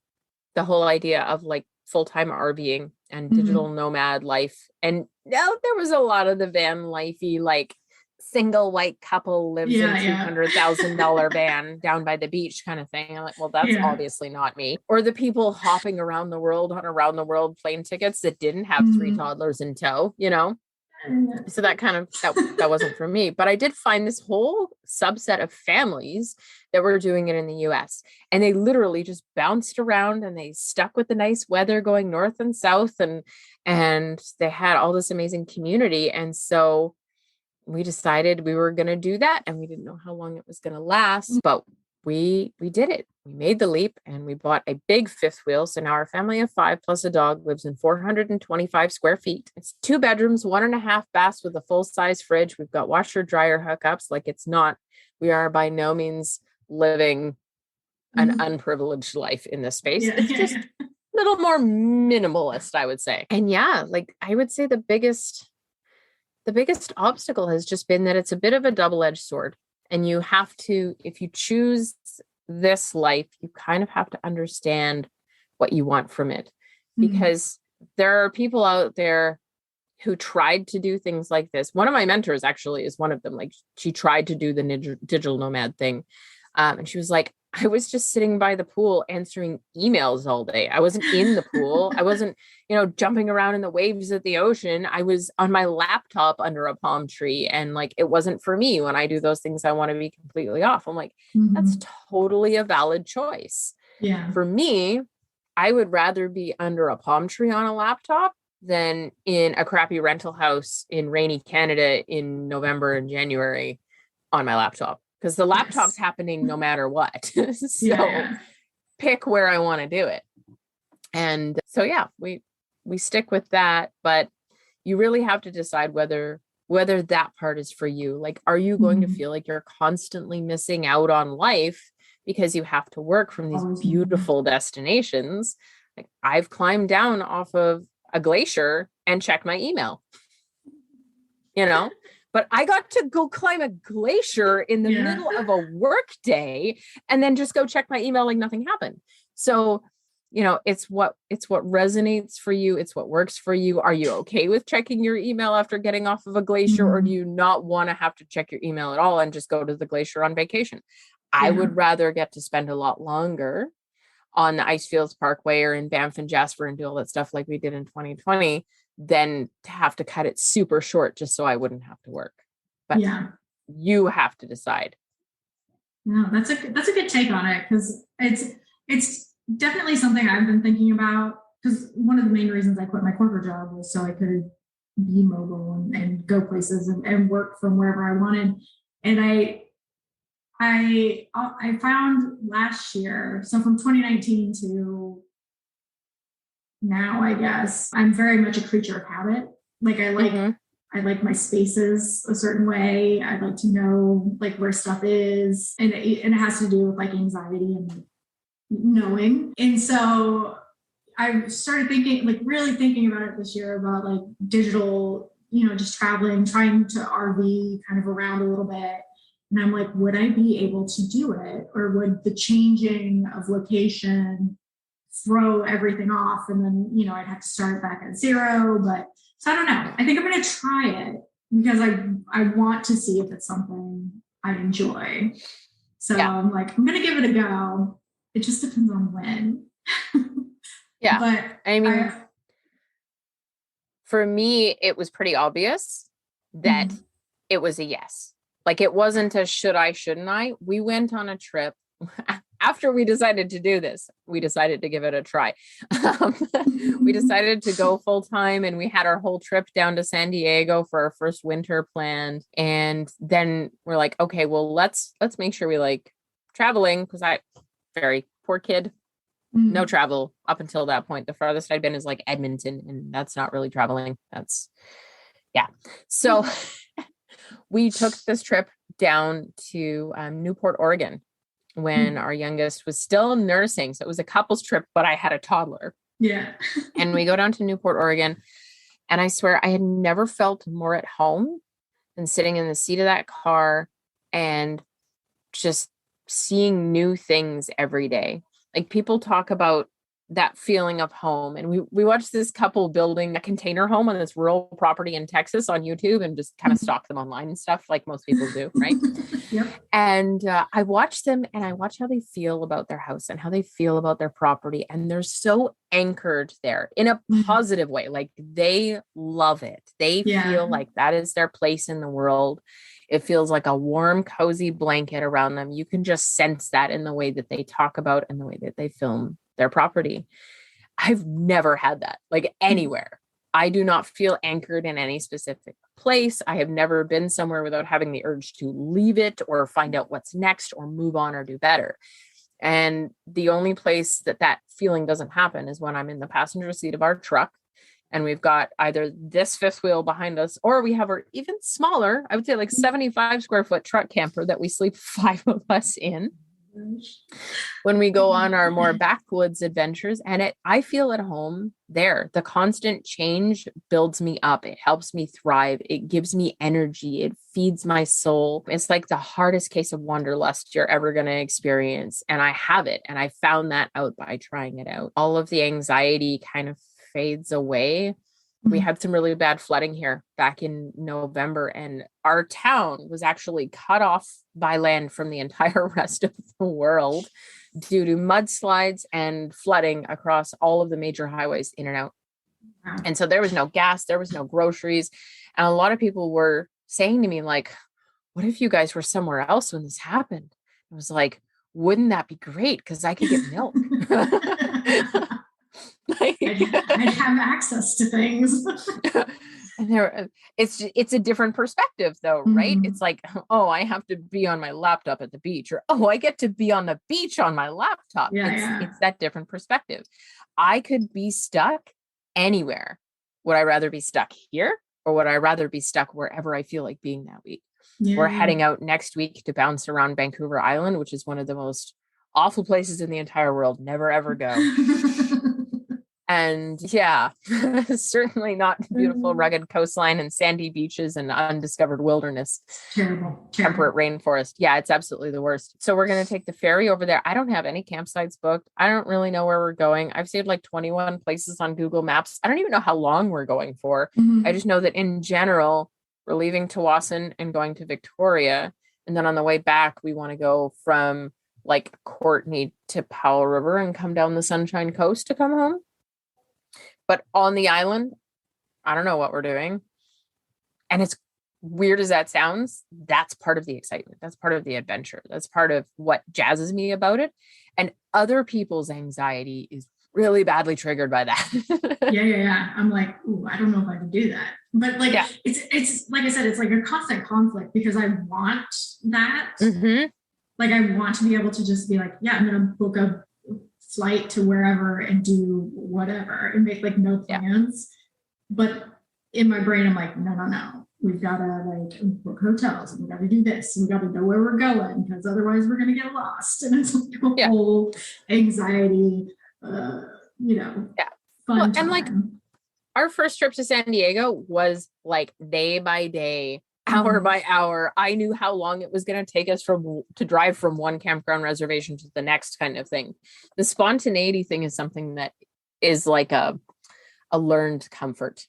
the whole idea of like full-time RVing and digital nomad life. And now there was a lot of the van lifey, like single white couple lives in $200,000 van down by the beach kind of thing. I'm like, well, that's obviously not me. Or the people hopping around the world on around the world plane tickets that didn't have 3 toddlers in tow, you know? So that kind of, that wasn't for me, but I did find this whole subset of families that were doing it in the US and they literally just bounced around and they stuck with the nice weather going north and south and they had all this amazing community. And so we decided we were going to do that and we didn't know how long it was going to last, but we did it. We made the leap and we bought a big 5th wheel. So now our family of 5 plus a dog lives in 425 square feet. It's 2 bedrooms, 1.5 baths with a full size fridge. We've got washer dryer hookups. Like we are by no means living an unprivileged life in this space. It's just a little more minimalist, I would say. And yeah, like I would say the biggest obstacle has just been that it's a bit of a double-edged sword. And you have to, if you choose this life, you kind of have to understand what you want from it. Because there are people out there who tried to do things like this. One of my mentors actually is one of them. Like she tried to do the digital nomad thing. And she was like, I was just sitting by the pool answering emails all day. I wasn't in the pool. I wasn't, jumping around in the waves of the ocean. I was on my laptop under a palm tree. And like, it wasn't for me. When I do those things, I want to be completely off. I'm like, that's totally a valid choice. Yeah. For me, I would rather be under a palm tree on a laptop than in a crappy rental house in rainy Canada in November and January on my laptop. Because the laptop's happening no matter what. So pick where I want to do it. And so, we stick with that, but you really have to decide whether whether that part is for you. Like, are you going to feel like you're constantly missing out on life because you have to work from these beautiful destinations? Like, I've climbed down off of a glacier and checked my email, but I got to go climb a glacier in the middle of a work day and then just go check my email like nothing happened. So, it's what resonates for you. It's what works for you. Are you okay with checking your email after getting off of a glacier, or do you not want to have to check your email at all and just go to the glacier on vacation? I would rather get to spend a lot longer on the Icefields Parkway or in Banff and Jasper and do all that stuff like we did in 2020 than to have to cut it super short just so I wouldn't have to work. But you have to decide. No, that's a good take on it, because it's definitely something I've been thinking about, because one of the main reasons I quit my corporate job was so I could be mobile and go places and work from wherever I wanted. And I found last year, so from 2019 to now, I guess, I'm very much a creature of habit. Like, I like my spaces a certain way. I like to know like where stuff is, and it has to do with like anxiety and knowing. And so I started really thinking about it this year, about like digital, just traveling, trying to RV kind of around a little bit. And I'm like, would I be able to do it? Or would the changing of location throw everything off? And then, I'd have to start back at zero. But so I don't know. I think I'm going to try it because I want to see if it's something I enjoy. So I'm like, I'm going to give it a go. It just depends on when. But I mean, for me, it was pretty obvious that it was a yes. Like, it wasn't a should I, shouldn't I? We went on a trip. After we decided to do this, we decided to give it a try. We decided to go full time, and we had our whole trip down to San Diego for our first winter planned. And then we're like, okay, well, let's make sure we like traveling, because very poor kid, no travel up until that point. The farthest I'd been is like Edmonton, and that's not really traveling. So we took this trip down to Newport, Oregon, when our youngest was still nursing. So it was a couple's trip, but I had a toddler. Yeah. And we go down to Newport, Oregon. And I swear I had never felt more at home than sitting in the seat of that car and just seeing new things every day. Like, people talk about that feeling of home. And we watched this couple building a container home on this rural property in Texas on YouTube, and just kind of stalk them online and stuff like most people do. Right. Yep. And I watch them, and I watch how they feel about their house and how they feel about their property. And they're so anchored there in a positive way. Like, they love it. They feel like that is their place in the world. It feels like a warm, cozy blanket around them. You can just sense that in the way that they talk about and the way that they film their property. I've never had that, like, anywhere. I do not feel anchored in any specific place. I have never been somewhere without having the urge to leave it or find out what's next or move on or do better. And the only place that feeling doesn't happen is when I'm in the passenger seat of our truck, and we've got either this fifth wheel behind us, or we have our even smaller, I would say like 75 square foot truck camper that we sleep 5 of us in when we go on our more backwoods adventures. And I feel at home there. The constant change builds me up. It helps me thrive. It gives me energy. It feeds my soul. It's like the hardest case of wanderlust you're ever going to experience. And I have it. And I found that out by trying it out. All of the anxiety kind of fades away. We had some really bad flooding here back in November, and our town was actually cut off by land from the entire rest of the world due to mudslides and flooding across all of the major highways in and out. And so there was no gas, there was no groceries. And a lot of people were saying to me, like, what if you guys were somewhere else when this happened? I was like, wouldn't that be great? Because I could get milk. I'd have access to things. And it's a different perspective though, right? It's like, oh, I have to be on my laptop at the beach, or, oh, I get to be on the beach on my laptop. It's that different perspective. I could be stuck anywhere. Would I rather be stuck here or would I rather be stuck wherever I feel like being that week? Yeah. We're heading out next week to bounce around Vancouver Island, which is one of the most awful places in the entire world. Never, ever go. And yeah, certainly not beautiful, rugged coastline and sandy beaches and undiscovered wilderness. Terrible. Temperate rainforest. Yeah, it's absolutely the worst. So we're going to take the ferry over there. I don't have any campsites booked. I don't really know where we're going. I've saved like 21 places on Google Maps. I don't even know how long we're going for. Mhm. I just know that in general, we're leaving 𝗂𝘂𝗃 and going to Victoria. And then on the way back, we want to go from like Courtenay to Powell River and come down the Sunshine Coast to come home. But on the island, I don't know what we're doing. And it's weird as that sounds, that's part of the excitement. That's part of the adventure. That's part of what jazzes me about it. And other people's anxiety is really badly triggered by that. Yeah. I'm like, ooh, I don't know if I can do that. But like, Yeah. it's like I said, it's like a constant conflict because I want that. Mm-hmm. Like I want to be able to just be like, yeah, I'm going to book a flight to wherever and do whatever and make like no plans. But in my brain, I'm like, no. We've got to like book hotels and we got to do this and we got to know where we're going because otherwise we're going to get lost. And it's like a whole anxiety, fun well, time. And like our first trip to San Diego was like day by day, hour by hour. I knew how long it was going to take us to drive from one campground reservation to the next kind of thing. The spontaneity thing is something that is like a learned comfort,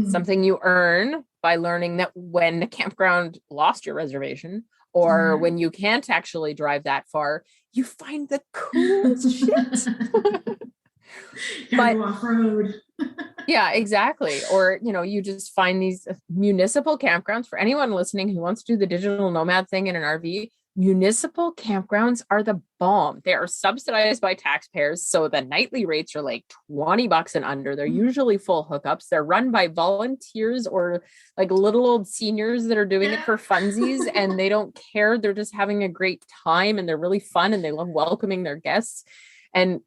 something you earn by learning that when the campground lost your reservation or when you can't actually drive that far, you find the coolest shit. But off-road. Yeah, exactly. Or, you just find these municipal campgrounds. For anyone listening who wants to do the digital nomad thing in an RV, municipal campgrounds are the bomb. They are subsidized by taxpayers. So the nightly rates are like $20 and under. They're usually full hookups. They're run by volunteers or like little old seniors that are doing it for funsies and they don't care. They're just having a great time and they're really fun and they love welcoming their guests. And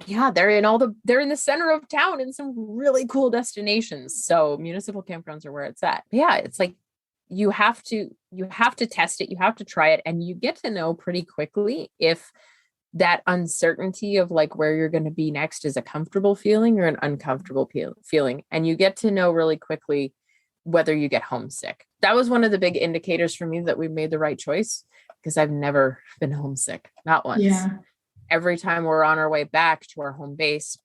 yeah, they're in the center of town in some really cool destinations. So municipal campgrounds are where it's at. But yeah, it's like you have to test it, you have to try it, and you get to know pretty quickly if that uncertainty of like where you're going to be next is a comfortable feeling or an uncomfortable feeling. And you get to know really quickly whether you get homesick. That was one of the big indicators for me that we made the right choice because I've never been homesick, not once. Yeah. Every time we're on our way back to our home base,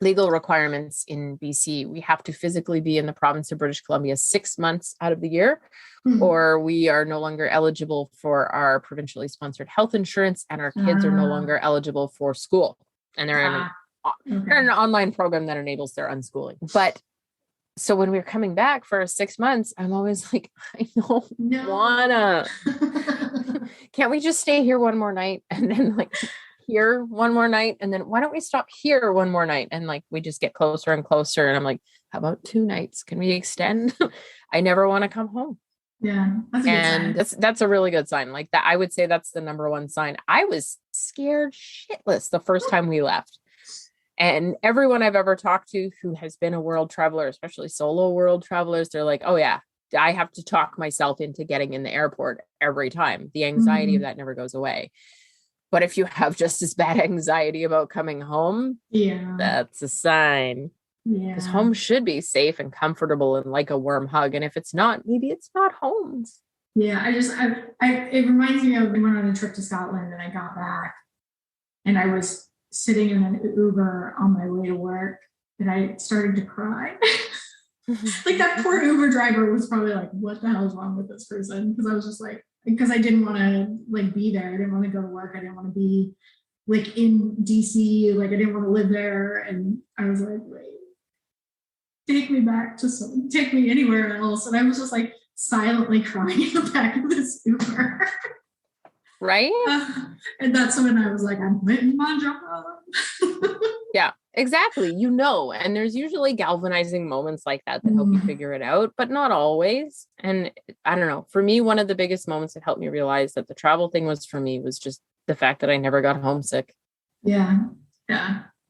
legal requirements in BC, we have to physically be in the province of British Columbia 6 months out of the year, or we are no longer eligible for our provincially sponsored health insurance, and our kids are no longer eligible for school. And they're in an online program that enables their unschooling. But so when we're coming back for 6 months, I'm always like, I don't wanna. Can't we just stay here one more night and then like here one more night, and then why don't we stop here one more night? And like we just get closer and closer, and I'm like, how about 2 nights? Can we extend? I never want to come home. Yeah, that's a good sign. That's a really good sign. Like that, I would say that's the number one sign. I was scared shitless the first time we left, and everyone I've ever talked to who has been a world traveler, especially solo world travelers, they're like, oh yeah, I have to talk myself into getting in the airport every time. The anxiety of that never goes away. But if you have just as bad anxiety about coming home, that's a sign. Yeah. Because home should be safe and comfortable and like a warm hug. And if it's not, maybe it's not home. Yeah, it reminds me of when I went on a trip to Scotland and I got back and I was sitting in an Uber on my way to work and I started to cry. Like that poor Uber driver was probably like, what the hell is wrong with this person? Because I was just like, because I didn't want to like be there. I didn't want to go to work. I didn't want to be like in DC. Like I didn't want to live there. And I was like, wait, take me anywhere else. And I was just like silently crying in the back of this Uber. Right. And that's when I was like, I'm quitting my job. Yeah, exactly. And there's usually galvanizing moments like that help you figure it out, but not always. And I don't know, for me, one of the biggest moments that helped me realize that the travel thing was for me was just the fact that I never got homesick. Yeah.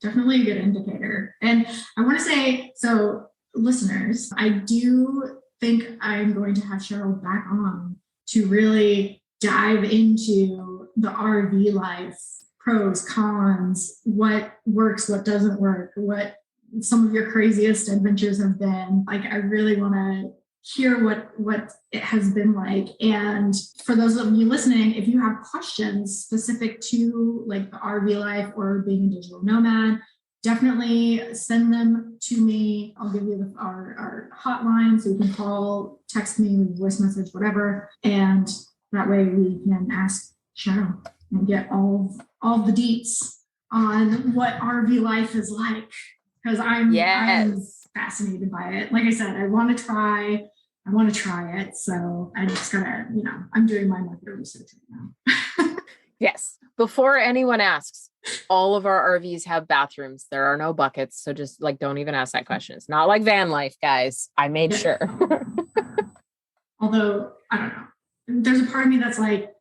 Definitely a good indicator. And I want to say, so listeners, I do think I'm going to have Cheryl back on to really dive into the RV life, pros, cons, what works, what doesn't work, what some of your craziest adventures have been. Like, I really want to hear what it has been like. And for those of you listening, if you have questions specific to like the RV life or being a digital nomad, definitely send them to me. I'll give you our hotline so you can call, text me, voice message, whatever. And that way we can ask Cheryl and get all the deets on what RV life is like. Because I'm fascinated by it. Like I said, I want to try it. So I just gotta, I'm doing my market research right now. Yes. Before anyone asks, all of our RVs have bathrooms. There are no buckets. So just like, don't even ask that question. It's not like van life, guys. I made sure. Although, I don't know. There's a part of me that's like,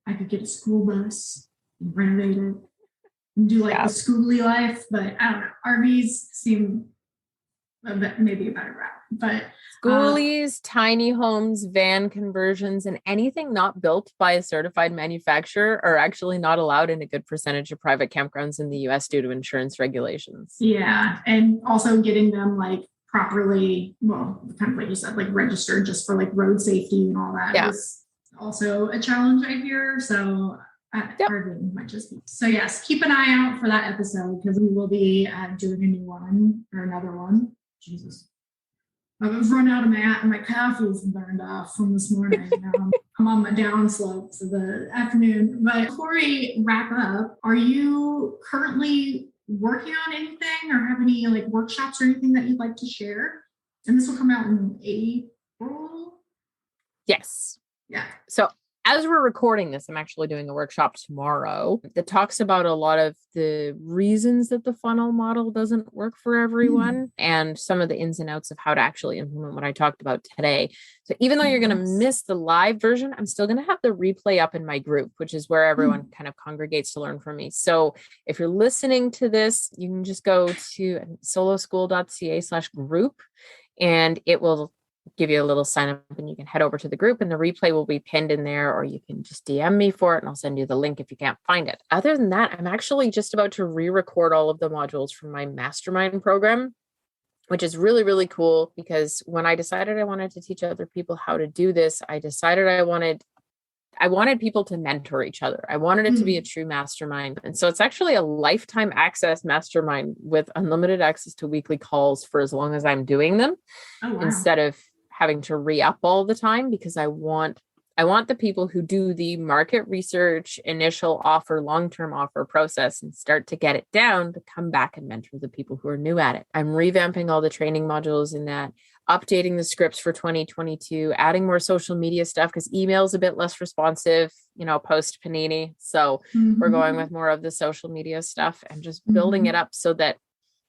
I could get a school bus and renovate it and do like the schooly life, but I don't know. RVs seem maybe a better route. But schoolies, tiny homes, van conversions, and anything not built by a certified manufacturer are actually not allowed in a good percentage of private campgrounds in the US due to insurance regulations. Yeah. And also getting them like properly, well, kind of like you said, like registered just for like road safety and all that is also a challenge I hear. So RV might just be. So yes, keep an eye out for that episode because we will be doing a new one or another one. Jesus. I've run out of my coffee's burned off from this morning. I'm on my downslope for the afternoon. But before we wrap up, are you currently working on anything or have any like workshops or anything that you'd like to share? And this will come out in April. Yes. Yeah. So as we're recording this, I'm actually doing a workshop tomorrow that talks about a lot of the reasons that the funnel model doesn't work for everyone and some of the ins and outs of how to actually implement what I talked about today. So even though you're going to miss the live version, I'm still going to have the replay up in my group, which is where everyone kind of congregates to learn from me. So if you're listening to this, you can just go to soloschool.ca/group and it will give you a little sign up and you can head over to the group and the replay will be pinned in there, or you can just DM me for it and I'll send you the link if you can't find it. Other than that, I'm actually just about to re-record all of the modules from my mastermind program, which is really, really cool because when I decided I wanted to teach other people how to do this, I decided I wanted people to mentor each other. I wanted it to be a true mastermind. And so it's actually a lifetime access mastermind with unlimited access to weekly calls for as long as I'm doing them instead of having to re-up all the time, because I want the people who do the market research, initial offer, long-term offer process and start to get it down to come back and mentor the people who are new at it. I'm revamping all the training modules in that, updating the scripts for 2022, adding more social media stuff because email is a bit less responsive, post Panini. So we're going with more of the social media stuff and just building it up so that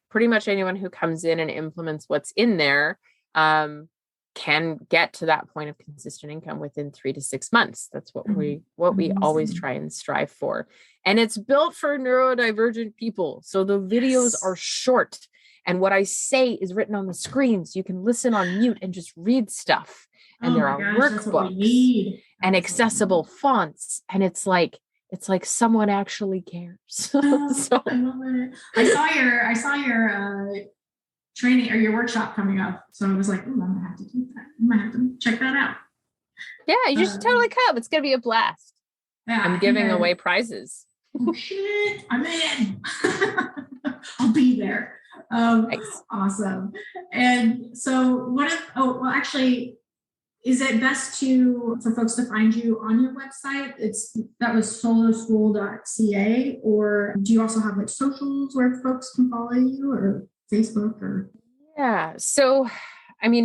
pretty much anyone who comes in and implements what's in there, can get to that point of consistent income within 3 to 6 months. That's what we always try and strive for. And it's built for neurodivergent people. So the videos are short and what I say is written on the screen. So you can listen on mute and just read stuff. And there are workbooks and accessible fonts. And it's like someone actually cares. So I love it. I saw your training or your workshop coming up. So I was like, I'm going to have to do that. I might have to check that out. Yeah, you should totally come. It's going to be a blast. Yeah, I'm giving away prizes. Oh, shit. I'm in. I'll be there. Nice. Awesome. And so actually, is it best for folks to find you on your website? That was soloschool.ca, or do you also have like socials where folks can follow you, or Facebook or? Yeah. So,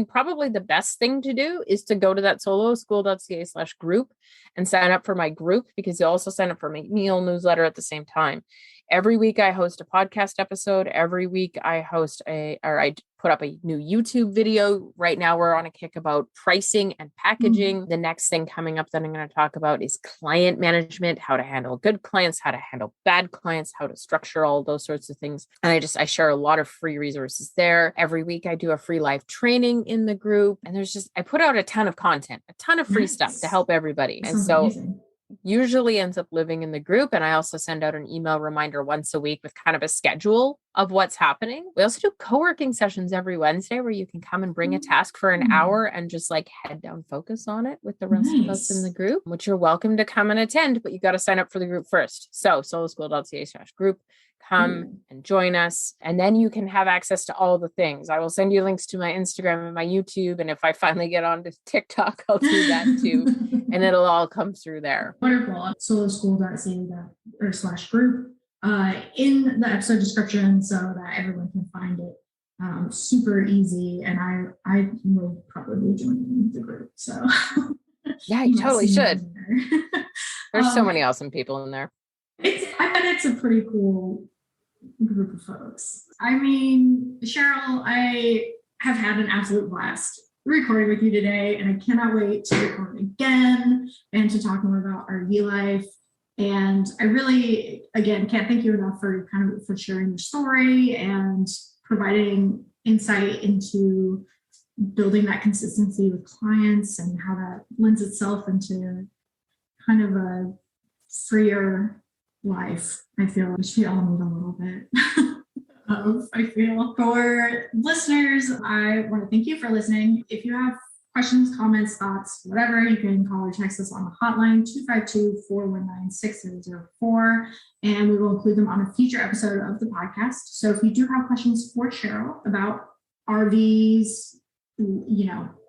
probably the best thing to do is to go to that soloschool.ca/group and sign up for my group, because you'll also sign up for my email newsletter at the same time. Every week I host a podcast episode. Every week I put up a new YouTube video. Right now we're on a kick about pricing and packaging. The next thing coming up that I'm going to talk about is client management, how to handle good clients, how to handle bad clients, how to structure all those sorts of things. And I share a lot of free resources there. Every week I do a free live training in the group, and I put out a ton of content, a ton of free stuff to help everybody. And so amazing. Usually ends up living in the group. And I also send out an email reminder once a week with kind of a schedule of what's happening. We also do co-working sessions every Wednesday where you can come and bring a task for an hour and just like head down focus on it with the rest of us in the group, which you're welcome to come and attend, but you got to sign up for the group first. So soloschool.ca/group. Come and join us. And then you can have access to all the things. I will send you links to my Instagram and my YouTube. And if I finally get onto TikTok, I'll do that too. And it'll all come through there. Wonderful. soloschool.ca/group in the episode description so that everyone can find it. Super easy. And I will probably join the group. So yeah, you totally should. There's so many awesome people in there. I bet it's a pretty cool group of folks. I mean, Cheryl, I have had an absolute blast recording with you today, and I cannot wait to record again and to talk more about RV life. And I really, again, can't thank you enough for sharing your story and providing insight into building that consistency with clients and how that lends itself into kind of a freer life. I feel we all need a little bit of, I feel. For listeners, I want to thank you for listening. If you have questions, comments, thoughts, whatever, you can call or text us on the hotline 252-419-6004, and we will include them on a future episode of the podcast. So if you do have questions for Cheryl about RVs,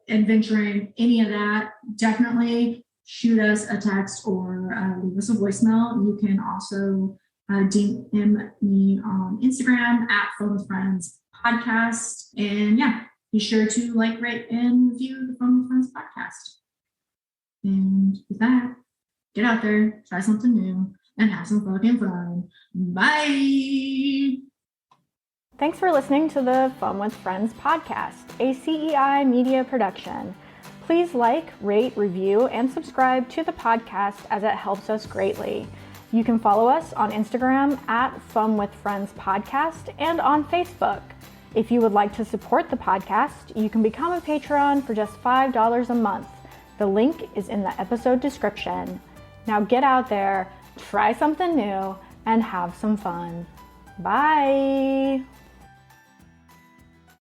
adventuring, any of that, definitely shoot us a text or leave us a voicemail. You can also DM me on Instagram @PhoneWithFriends_podcast. And yeah, be sure to like, rate, and review the Phone with Friends podcast. And with that, get out there, try something new, and have some fucking fun. Bye! Thanks for listening to the Phone with Friends podcast, a CEI media production. Please like, rate, review, and subscribe to the podcast as it helps us greatly. You can follow us on Instagram @FunWithFriendsPodcast and on Facebook. If you would like to support the podcast, you can become a Patreon for just $5 a month. The link is in the episode description. Now get out there, try something new, and have some fun. Bye!